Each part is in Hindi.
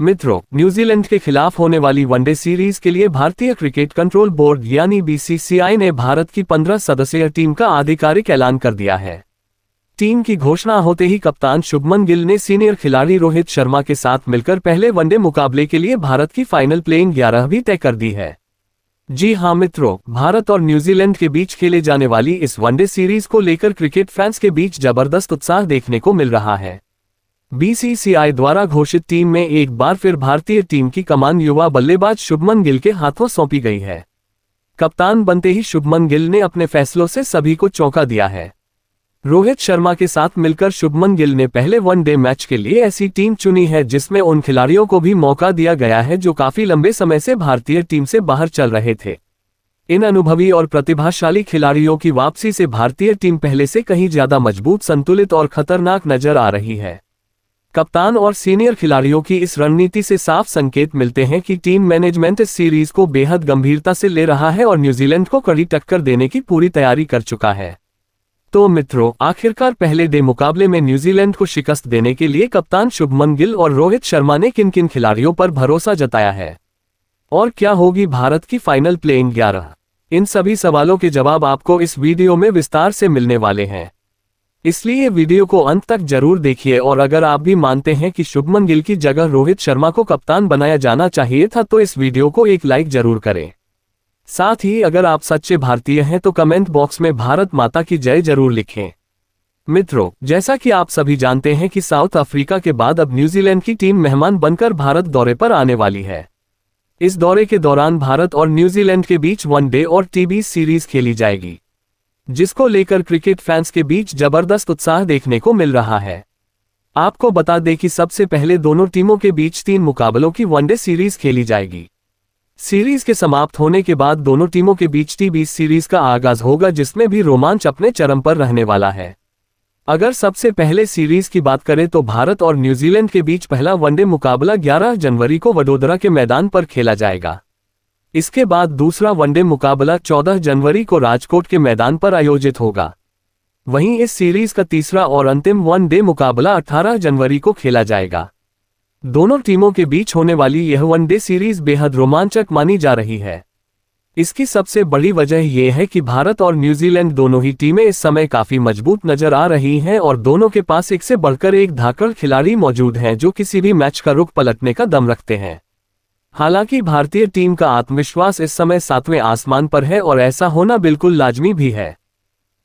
मित्रों, न्यूजीलैंड के खिलाफ होने वाली वनडे सीरीज के लिए भारतीय क्रिकेट कंट्रोल बोर्ड यानी बीसीसीआई ने भारत की 15 सदस्यीय टीम का आधिकारिक ऐलान कर दिया है। टीम की घोषणा होते ही कप्तान शुभमन गिल ने सीनियर खिलाड़ी रोहित शर्मा के साथ मिलकर पहले वनडे मुकाबले के लिए भारत की फाइनल प्लेइंग 11 भी तय कर दी है। जी हां मित्रों, भारत और न्यूजीलैंड के बीच खेले जाने वाली इस वनडे सीरीज को लेकर क्रिकेट फैंस के बीच जबरदस्त उत्साह देखने को मिल रहा है। बीसीसीआई द्वारा घोषित टीम में एक बार फिर भारतीय टीम की कमान युवा बल्लेबाज शुभमन गिल के हाथों सौंपी गई है। कप्तान बनते ही शुभमन गिल ने अपने फैसलों से सभी को चौंका दिया है। रोहित शर्मा के साथ मिलकर शुभमन गिल ने पहले वनडे मैच के लिए ऐसी टीम चुनी है जिसमें उन खिलाड़ियों को भी मौका दिया गया है जो काफी लंबे समय से भारतीय टीम से बाहर चल रहे थे। इन अनुभवी और प्रतिभाशाली खिलाड़ियों की वापसी से भारतीय टीम पहले से कहीं ज्यादा मजबूत, संतुलित और खतरनाक नजर आ रही है। कप्तान और सीनियर खिलाड़ियों की इस रणनीति से साफ संकेत मिलते हैं कि टीम मैनेजमेंट इस सीरीज को बेहद गंभीरता से ले रहा है और न्यूजीलैंड को कड़ी टक्कर देने की पूरी तैयारी कर चुका है। तो मित्रों, आखिरकार पहले डे मुकाबले में न्यूजीलैंड को शिकस्त देने के लिए कप्तान शुभमन गिल और रोहित शर्मा ने किन किन खिलाड़ियों पर भरोसा जताया है और क्या होगी भारत की फाइनल प्लेइंग 11? इन सभी सवालों के जवाब आपको इस वीडियो में विस्तार से मिलने वाले हैं, इसलिए वीडियो को अंत तक जरूर देखिए। और अगर आप भी मानते हैं कि शुभमन गिल की जगह रोहित शर्मा को कप्तान बनाया जाना चाहिए था तो इस वीडियो को एक लाइक जरूर करें। साथ ही अगर आप सच्चे भारतीय हैं तो कमेंट बॉक्स में भारत माता की जय जरूर लिखें। मित्रों, जैसा कि आप सभी जानते हैं कि साउथ अफ्रीका के बाद अब न्यूजीलैंड की टीम मेहमान बनकर भारत दौरे पर आने वाली है। इस दौरे के दौरान भारत और न्यूजीलैंड के बीच वनडे और टी20 सीरीज खेली जाएगी, जिसको लेकर क्रिकेट फैंस के बीच जबरदस्त उत्साह देखने को मिल रहा है। आपको बता दें कि सबसे पहले दोनों टीमों के बीच 3 मुकाबलों की वनडे सीरीज खेली जाएगी। सीरीज के समाप्त होने के बाद दोनों टीमों के बीच टी20 सीरीज का आगाज होगा, जिसमें भी रोमांच अपने चरम पर रहने वाला है। अगर सबसे पहले सीरीज की बात करें तो भारत और न्यूजीलैंड के बीच पहला वनडे मुकाबला 11 जनवरी को वडोदरा के मैदान पर खेला जाएगा। इसके बाद दूसरा वनडे मुकाबला 14 जनवरी को राजकोट के मैदान पर आयोजित होगा। वहीं इस सीरीज का तीसरा और अंतिम वनडे मुकाबला 18 जनवरी को खेला जाएगा। दोनों टीमों के बीच होने वाली यह वनडे सीरीज बेहद रोमांचक मानी जा रही है। इसकी सबसे बड़ी वजह यह है कि भारत और न्यूजीलैंड दोनों ही टीमें इस समय काफी मजबूत नजर आ रही हैं और दोनों के पास एक से बढ़कर एक धाकड़ खिलाड़ी मौजूद हैं जो किसी भी मैच का रुख पलटने का दम रखते हैं। हालांकि भारतीय टीम का आत्मविश्वास इस समय 7वें आसमान पर है और ऐसा होना बिल्कुल लाजमी भी है।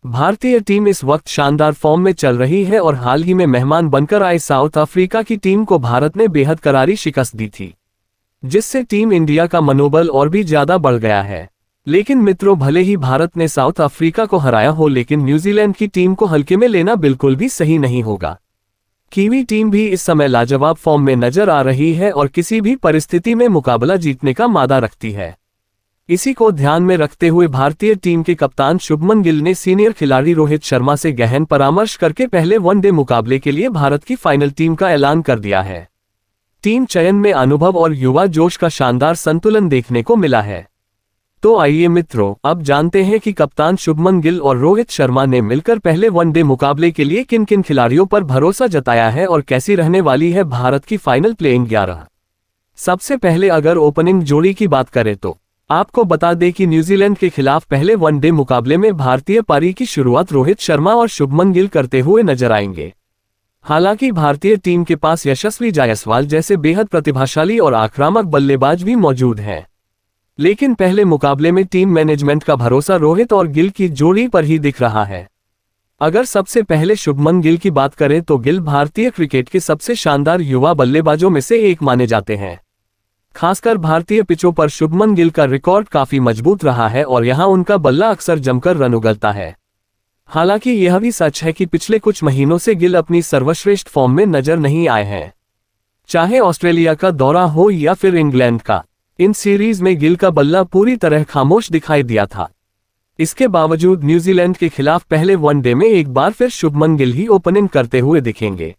भारतीय टीम इस वक्त शानदार फॉर्म में चल रही है और हाल ही में मेहमान बनकर आए साउथ अफ्रीका की टीम को भारत ने बेहद करारी शिकस्त दी थी, जिससे टीम इंडिया का मनोबल और भी ज्यादा बढ़ गया है। लेकिन मित्रों, भले ही भारत ने साउथ अफ्रीका को हराया हो, लेकिन न्यूजीलैंड की टीम को हल्के में लेना बिल्कुल भी सही नहीं होगा। कीवी टीम भी इस समय लाजवाब फॉर्म में नजर आ रही है और किसी भी परिस्थिति में मुकाबला जीतने का मादा रखती है। इसी को ध्यान में रखते हुए भारतीय टीम के कप्तान शुभमन गिल ने सीनियर खिलाड़ी रोहित शर्मा से गहन परामर्श करके पहले वनडे मुकाबले के लिए भारत की फाइनल टीम का ऐलान कर दिया है। टीम चयन में अनुभव और युवा जोश का शानदार संतुलन देखने को मिला है। तो आइए मित्रों, अब जानते हैं कि कप्तान शुभमन गिल और रोहित शर्मा ने मिलकर पहले वनडे मुकाबले के लिए किन किन खिलाड़ियों पर भरोसा जताया है और कैसी रहने वाली है भारत की फाइनल प्लेइंग 11। सबसे पहले अगर ओपनिंग जोड़ी की बात करें तो आपको बता दें कि न्यूजीलैंड के खिलाफ पहले वनडे मुकाबले में भारतीय पारी की शुरुआत रोहित शर्मा और शुभमन गिल करते हुए नजर आएंगे। हालांकि भारतीय टीम के पास यशस्वी जायसवाल जैसे बेहद प्रतिभाशाली और आक्रामक बल्लेबाज भी मौजूद हैं, लेकिन पहले मुकाबले में टीम मैनेजमेंट का भरोसा रोहित और गिल की जोड़ी पर ही दिख रहा है। अगर सबसे पहले शुभमन गिल की बात करें तो गिल भारतीय क्रिकेट के सबसे शानदार युवा बल्लेबाजों में से एक माने जाते हैं। खासकर भारतीय पिचों पर शुभमन गिल का रिकॉर्ड काफी मजबूत रहा है और यहां उनका बल्ला अक्सर जमकर रन उगलता है। हालांकि यह भी सच है कि पिछले कुछ महीनों से गिल अपनी सर्वश्रेष्ठ फॉर्म में नजर नहीं आए हैं, चाहे ऑस्ट्रेलिया का दौरा हो या फिर इंग्लैंड का। इन सीरीज में गिल का बल्ला पूरी तरह खामोश दिखाई दिया था। इसके बावजूद न्यूजीलैंड के खिलाफ पहले वनडे में एक बार फिर शुभमन गिल ही ओपनिंग करते हुए दिखेंगे।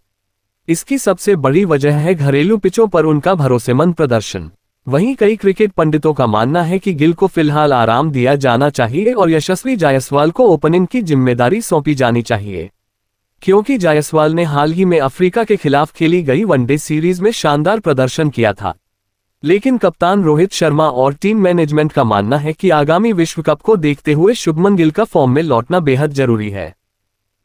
इसकी सबसे बड़ी वजह है घरेलू पिचों पर उनका भरोसेमंद प्रदर्शन। वहीं कई क्रिकेट पंडितों का मानना है कि गिल को फिलहाल आराम दिया जाना चाहिए और यशस्वी जायसवाल को ओपनिंग की जिम्मेदारी सौंपी जानी चाहिए, क्योंकि जायसवाल ने हाल ही में अफ्रीका के खिलाफ खेली गई वनडे सीरीज में शानदार प्रदर्शन किया था। लेकिन कप्तान रोहित शर्मा और टीम मैनेजमेंट का मानना है कि आगामी विश्व कप को देखते हुए शुभमन गिल का फॉर्म में लौटना बेहद जरूरी है।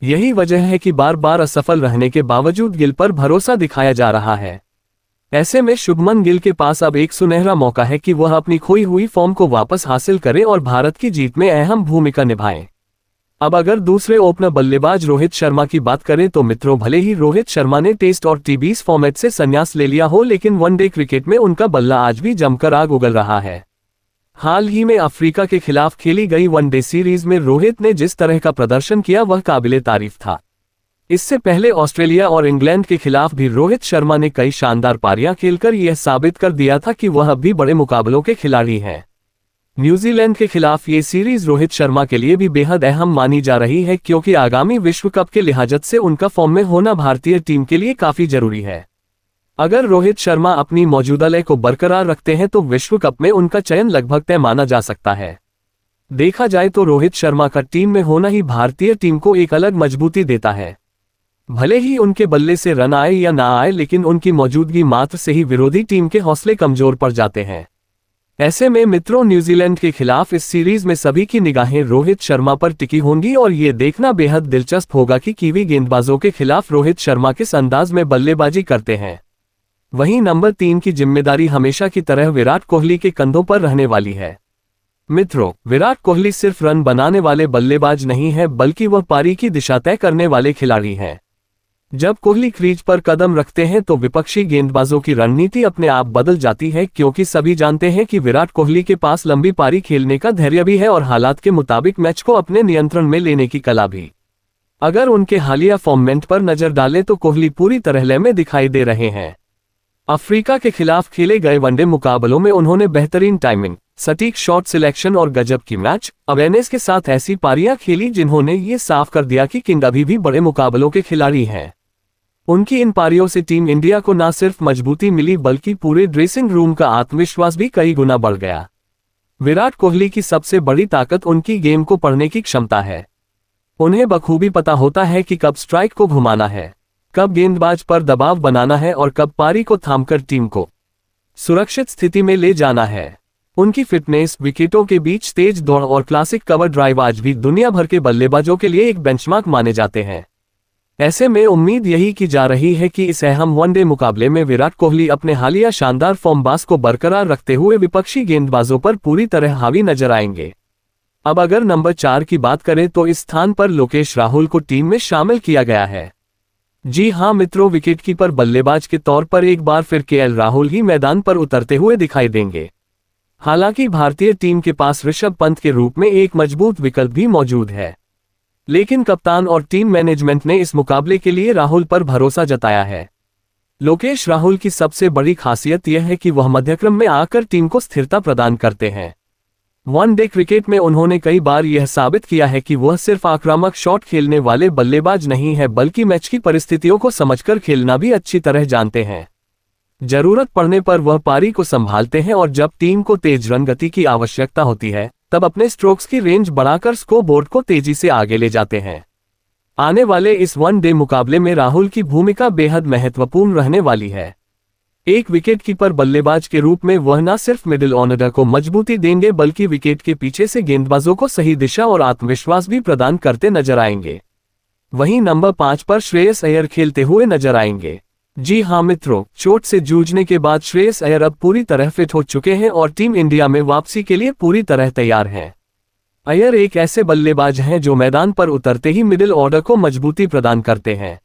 यही वजह है कि बार बार असफल रहने के बावजूद गिल पर भरोसा दिखाया जा रहा है। ऐसे में शुभमन गिल के पास अब एक सुनहरा मौका है कि वह अपनी खोई हुई फॉर्म को वापस हासिल करें और भारत की जीत में अहम भूमिका निभाएं। अब अगर दूसरे ओपनर बल्लेबाज रोहित शर्मा की बात करें तो मित्रों, भले ही रोहित शर्मा ने टेस्ट और T20 फॉर्मेट से संन्यास ले लिया हो, लेकिन वनडे क्रिकेट में उनका बल्ला आज भी जमकर आग उगल रहा है। हाल ही में अफ्रीका के खिलाफ खेली गई वनडे सीरीज में रोहित ने जिस तरह का प्रदर्शन किया वह काबिले तारीफ था। इससे पहले ऑस्ट्रेलिया और इंग्लैंड के खिलाफ भी रोहित शर्मा ने कई शानदार पारियां खेलकर यह साबित कर दिया था कि वह अब भी बड़े मुकाबलों के खिलाड़ी हैं। न्यूजीलैंड के खिलाफ ये सीरीज रोहित शर्मा के लिए भी बेहद अहम मानी जा रही है, क्योंकि आगामी विश्व कप के लिहाजत से उनका फॉर्म में होना भारतीय टीम के लिए काफी जरूरी है। अगर रोहित शर्मा अपनी मौजूदा लय को बरकरार रखते हैं तो विश्व कप में उनका चयन लगभग तय माना जा सकता है। देखा जाए तो रोहित शर्मा का टीम में होना ही भारतीय टीम को एक अलग मजबूती देता है। भले ही उनके बल्ले से रन आए या ना आए, लेकिन उनकी मौजूदगी मात्र से ही विरोधी टीम के हौसले कमजोर पड़ जाते हैं। ऐसे में मित्रों, न्यूजीलैंड के खिलाफ इस सीरीज में सभी की निगाहें रोहित शर्मा पर टिकी होंगी और ये देखना बेहद दिलचस्प होगा कि कीवी गेंदबाजों के खिलाफ रोहित शर्मा किस अंदाज में बल्लेबाजी करते हैं। वहीं नंबर 3 की जिम्मेदारी हमेशा की तरह विराट कोहली के कंधों पर रहने वाली है। मित्रों, विराट कोहली सिर्फ रन बनाने वाले बल्लेबाज नहीं है, बल्कि वह पारी की दिशा तय करने वाले खिलाड़ी हैं। जब कोहली क्रीज पर कदम रखते हैं तो विपक्षी गेंदबाजों की रणनीति अपने आप बदल जाती है, क्योंकि सभी जानते हैं कि विराट कोहली के पास लंबी पारी खेलने का धैर्य भी है और हालात के मुताबिक मैच को अपने नियंत्रण में लेने की कला भी। अगर उनके हालिया फॉर्मेट पर नजर डालें तो कोहली पूरी तरह लय में दिखाई दे रहे हैं। अफ्रीका के खिलाफ खेले गए वनडे मुकाबलों में उन्होंने बेहतरीन टाइमिंग, सटीक शॉट सिलेक्शन और गजब की मैच अवेयरनेस के साथ ऐसी पारियां खेली जिन्होंने ये साफ कर दिया कि किंग अभी भी बड़े मुकाबलों के खिलाड़ी हैं। उनकी इन पारियों से टीम इंडिया को न सिर्फ मजबूती मिली, बल्कि पूरे ड्रेसिंग रूम का आत्मविश्वास भी कई गुना बढ़ गया। विराट कोहली की सबसे बड़ी ताकत उनकी गेम को पढ़ने की क्षमता है। उन्हें बखूबी पता होता है कि कब स्ट्राइक को घुमाना है, कब गेंदबाज पर दबाव बनाना है और कब पारी को थामकर टीम को सुरक्षित स्थिति में ले जाना है। उनकी फिटनेस, विकेटों के बीच तेज दौड़ और क्लासिक कवर ड्राइव आज भी दुनिया भर के बल्लेबाजों के लिए एक बेंचमार्क माने जाते हैं। ऐसे में उम्मीद यही की जा रही है कि इस अहम वनडे मुकाबले में विराट कोहली अपने हालिया शानदार फॉर्मबाज को बरकरार रखते हुए विपक्षी गेंदबाजों पर पूरी तरह हावी नजर आएंगे। अब अगर नंबर 4 की बात करें तो इस स्थान पर लोकेश राहुल को टीम में शामिल किया गया है। जी हां मित्रों, विकेटकीपर बल्लेबाज के तौर पर एक बार फिर केएल राहुल ही मैदान पर उतरते हुए दिखाई देंगे। हालांकि भारतीय टीम के पास ऋषभ पंत के रूप में एक मजबूत विकल्प भी मौजूद है, लेकिन कप्तान और टीम मैनेजमेंट ने इस मुकाबले के लिए राहुल पर भरोसा जताया है। लोकेश राहुल की सबसे बड़ी खासियत यह है कि वह मध्यक्रम में आकर टीम को स्थिरता प्रदान करते हैं। वनडे क्रिकेट में उन्होंने कई बार यह साबित किया है कि वह सिर्फ आक्रामक शॉट खेलने वाले बल्लेबाज नहीं है, बल्कि मैच की परिस्थितियों को समझकर खेलना भी अच्छी तरह जानते हैं। जरूरत पड़ने पर वह पारी को संभालते हैं और जब टीम को तेज रन गति की आवश्यकता होती है तब अपने स्ट्रोक्स की रेंज बढ़ाकर स्कोरबोर्ड को तेजी से आगे ले जाते हैं। आने वाले इस वनडे मुकाबले में राहुल की भूमिका बेहद महत्वपूर्ण रहने वाली है। एक विकेटकीपर बल्लेबाज के रूप में वह न सिर्फ मिडिल ऑर्डर को मजबूती देंगे, बल्कि विकेट के पीछे से गेंदबाजों को सही दिशा और आत्मविश्वास भी प्रदान करते नजर आएंगे। वहीं नंबर 5 पर श्रेयस अय्यर खेलते हुए नजर आएंगे। जी हां मित्रों, चोट से जूझने के बाद श्रेयस अय्यर अब पूरी तरह फिट हो चुके हैं और टीम इंडिया में वापसी के लिए पूरी तरह तैयार हैं। अय्यर एक ऐसे बल्लेबाज हैं जो मैदान पर उतरते ही मिडिल ऑर्डर को मजबूती प्रदान करते हैं।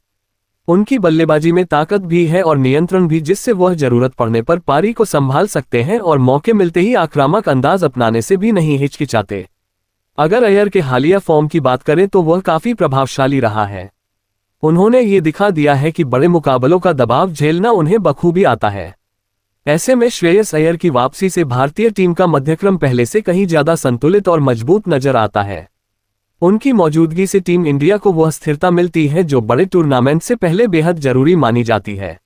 उनकी बल्लेबाजी में ताकत भी है और नियंत्रण भी, जिससे वह जरूरत पड़ने पर पारी को संभाल सकते हैं और मौके मिलते ही आक्रामक अंदाज अपनाने से भी नहीं हिचकिचाते। अगर अय्यर के हालिया फॉर्म की बात करें तो वह काफी प्रभावशाली रहा है। उन्होंने ये दिखा दिया है कि बड़े मुकाबलों का दबाव झेलना उन्हें बखूबी आता है। ऐसे में श्रेयस अय्यर की वापसी से भारतीय टीम का मध्यक्रम पहले से कहीं ज्यादा संतुलित और मजबूत नजर आता है। उनकी मौजूदगी से टीम इंडिया को वह स्थिरता मिलती है जो बड़े टूर्नामेंट से पहले बेहद जरूरी मानी जाती है।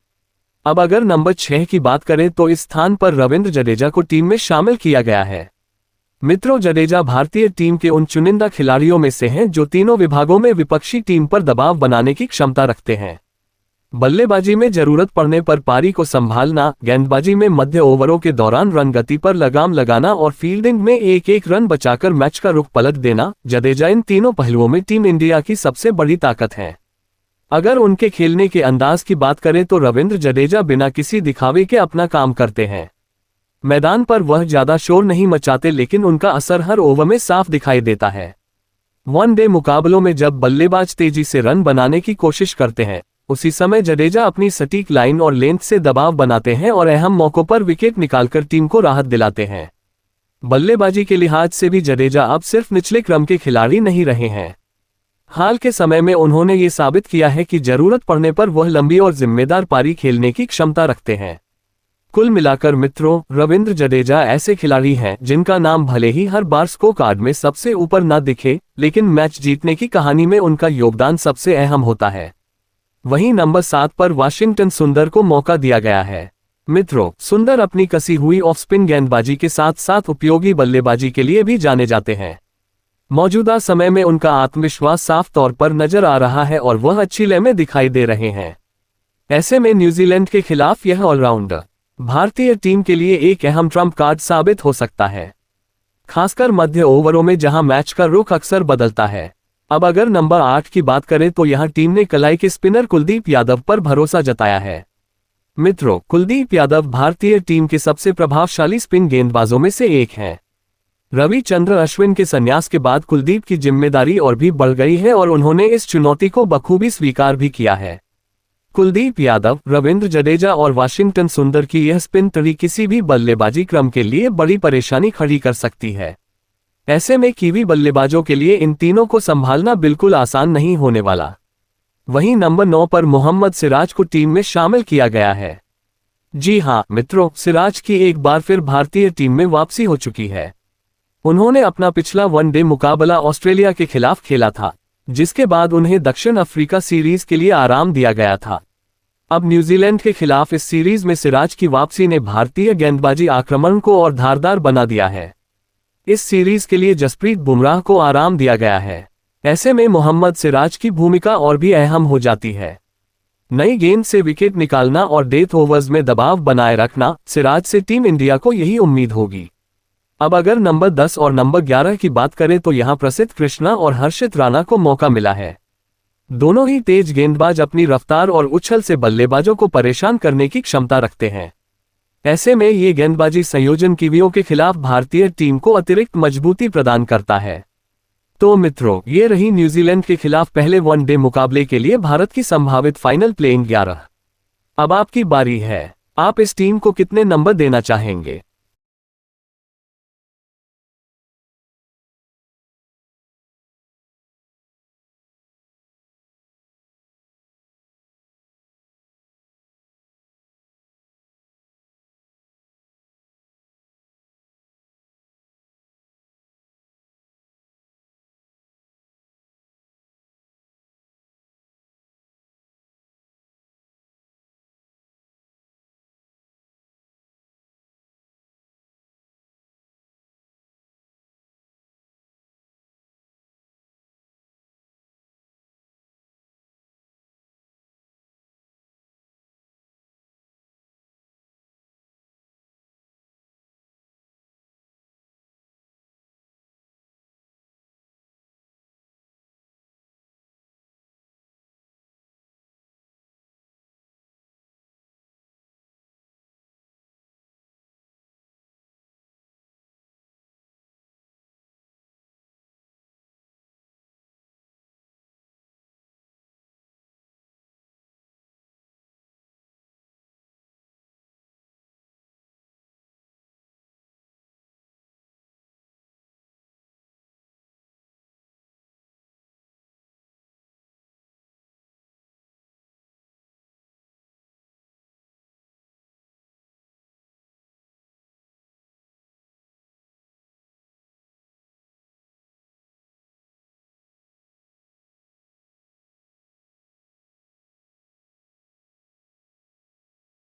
अब अगर नंबर 6 की बात करें तो इस स्थान पर रविंद्र जडेजा को टीम में शामिल किया गया है। मित्रों, जडेजा भारतीय टीम के उन चुनिंदा खिलाड़ियों में से हैं जो तीनों विभागों में विपक्षी टीम पर दबाव बनाने की क्षमता रखते हैं। बल्लेबाजी में जरूरत पड़ने पर पारी को संभालना, गेंदबाजी में मध्य ओवरों के दौरान रन गति पर लगाम लगाना और फील्डिंग में एक एक रन बचाकर मैच का रुख पलट देना, जडेजा इन तीनों पहलुओं में टीम इंडिया की सबसे बड़ी ताकत है। अगर उनके खेलने के अंदाज की बात करें तो रविंद्र जडेजा बिना किसी दिखावे के अपना काम करते हैं। मैदान पर वह ज्यादा शोर नहीं मचाते, लेकिन उनका असर हर ओवर में साफ दिखाई देता है। वनडे मुकाबलों में जब बल्लेबाज तेजी से रन बनाने की कोशिश करते हैं, उसी समय जडेजा अपनी सटीक लाइन और लेंथ से दबाव बनाते हैं और अहम मौकों पर विकेट निकालकर टीम को राहत दिलाते हैं। बल्लेबाजी के लिहाज से भी जडेजा अब सिर्फ निचले क्रम के खिलाड़ी नहीं रहे हैं। हाल के समय में उन्होंने ये साबित किया है कि जरूरत पड़ने पर वह लंबी और जिम्मेदार पारी खेलने की क्षमता रखते हैं। कुल मिलाकर मित्रों, रविंद्र जडेजा ऐसे खिलाड़ी हैं जिनका नाम भले ही हर बार स्कोर कार्ड में सबसे ऊपर न दिखे, लेकिन मैच जीतने की कहानी में उनका योगदान सबसे अहम होता है। वहीं नंबर 7 पर वाशिंगटन सुंदर को मौका दिया गया है। मित्रों, सुंदर अपनी कसी हुई ऑफ स्पिन गेंदबाजी के साथ साथ उपयोगी बल्लेबाजी के लिए भी जाने जाते हैं। मौजूदा समय में उनका आत्मविश्वास साफ तौर पर नजर आ रहा है और वह अच्छी लय में दिखाई दे रहे हैं। ऐसे में न्यूजीलैंड के खिलाफ यह ऑलराउंडर भारतीय टीम के लिए एक अहम ट्रम्प कार्ड साबित हो सकता है, खासकर मध्य ओवरों में जहां मैच का रुख अक्सर बदलता है। अब अगर नंबर 8 की बात करें तो यहां टीम ने कलाई के स्पिनर कुलदीप यादव पर भरोसा जताया है। मित्रों, कुलदीप यादव भारतीय टीम के सबसे प्रभावशाली स्पिन गेंदबाजों में से एक हैं। रविचंद्रन अश्विन के संन्यास के बाद कुलदीप की जिम्मेदारी और भी बढ़ गई है और उन्होंने इस चुनौती को बखूबी स्वीकार भी किया है। कुलदीप यादव, रविंद्र जडेजा और वाशिंगटन सुंदर की यह स्पिन तड़ी किसी भी बल्लेबाजी क्रम के लिए बड़ी परेशानी खड़ी कर सकती है। ऐसे में कीवी बल्लेबाजों के लिए इन तीनों को संभालना बिल्कुल आसान नहीं होने वाला। वहीं नंबर 9 पर मोहम्मद सिराज को टीम में शामिल किया गया है। जी हां मित्रों, सिराज की एक बार फिर भारतीय टीम में वापसी हो चुकी है। उन्होंने अपना पिछला वनडे मुकाबला ऑस्ट्रेलिया के खिलाफ खेला था, जिसके बाद उन्हें दक्षिण अफ्रीका सीरीज के लिए आराम दिया गया था। अब न्यूजीलैंड के खिलाफ इस सीरीज में सिराज की वापसी ने भारतीय गेंदबाजी आक्रमण को और धारदार बना दिया है। इस सीरीज के लिए जसप्रीत बुमराह को आराम दिया गया है। ऐसे में मोहम्मद सिराज की भूमिका और भी अहम हो जाती है। नई गेंद से विकेट निकालना और डेथ ओवर्स में दबाव बनाए रखना, सिराज से टीम इंडिया को यही उम्मीद होगी। अब अगर नंबर 10 और नंबर 11 की बात करें तो यहां प्रसिद्ध कृष्णा और हर्षित राणा को मौका मिला है। दोनों ही तेज गेंदबाज अपनी रफ्तार और उछल से बल्लेबाजों को परेशान करने की क्षमता रखते हैं। ऐसे में ये गेंदबाजी संयोजन कीवियों के खिलाफ भारतीय टीम को अतिरिक्त मजबूती प्रदान करता है। तो मित्रों, ये रही न्यूजीलैंड के खिलाफ पहले वनडे मुकाबले के लिए भारत की संभावित फाइनल प्लेइंग 11। अब आपकी बारी है, आप इस टीम को कितने नंबर देना चाहेंगे?